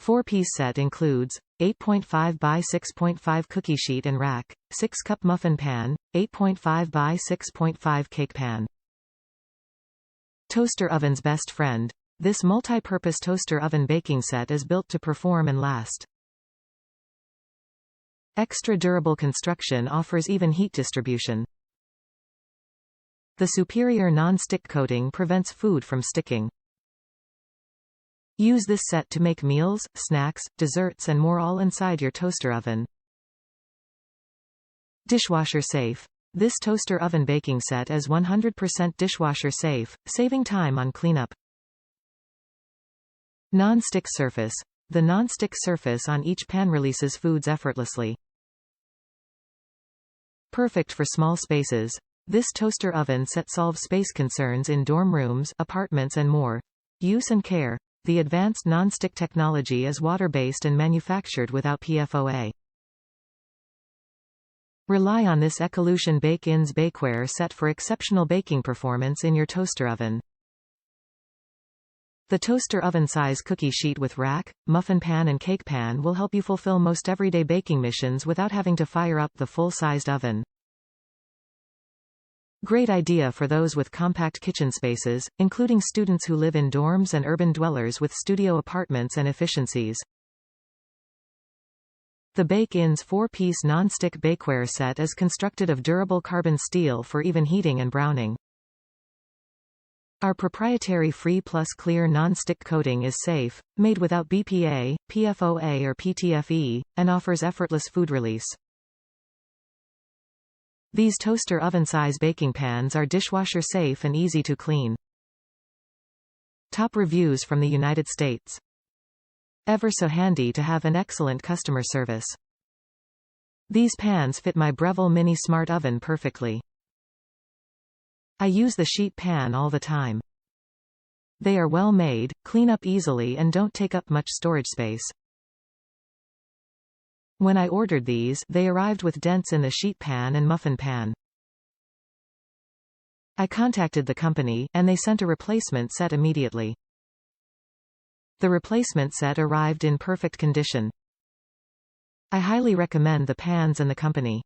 4-piece set includes 8.5 by 6.5 cookie sheet and rack, 6-cup muffin pan, 8.5 by 6.5 cake pan. Toaster oven's best friend. This multi-purpose toaster oven baking set is built to perform and last. Extra durable construction offers even heat distribution. The superior non-stick coating prevents food from sticking. Use this set to make meals, snacks, desserts and more all inside your toaster oven. Dishwasher safe. This toaster oven baking set is 100% dishwasher safe, saving time on cleanup. Non-stick surface. The non-stick surface on each pan releases foods effortlessly. Perfect for small spaces. This toaster oven set solves space concerns in dorm rooms, apartments and more. Use and care. The advanced non-stick technology is water-based and manufactured without PFOA. Rely on this Ecolution Bake-Ins Bakeware set for exceptional baking performance in your toaster oven. The toaster oven size cookie sheet with rack, muffin pan and cake pan will help you fulfill most everyday baking missions without having to fire up the full-sized oven. Great idea for those with compact kitchen spaces, including students who live in dorms and urban dwellers with studio apartments and efficiencies. The Bake-Ins 4-piece non-stick bakeware set is constructed of durable carbon steel for even heating and browning. Our proprietary free plus clear non-stick coating is safe, made without BPA, PFOA or PTFE, and offers effortless food release. These toaster oven-size baking pans are dishwasher safe and easy to clean. Top reviews from the United States. Ever so handy to have an excellent customer service. These pans fit my Breville Mini Smart Oven perfectly. I use the sheet pan all the time. They are well made, clean up easily and don't take up much storage space. When I ordered these, they arrived with dents in the sheet pan and muffin pan. I contacted the company, and they sent a replacement set immediately. The replacement set arrived in perfect condition. I highly recommend the pans and the company.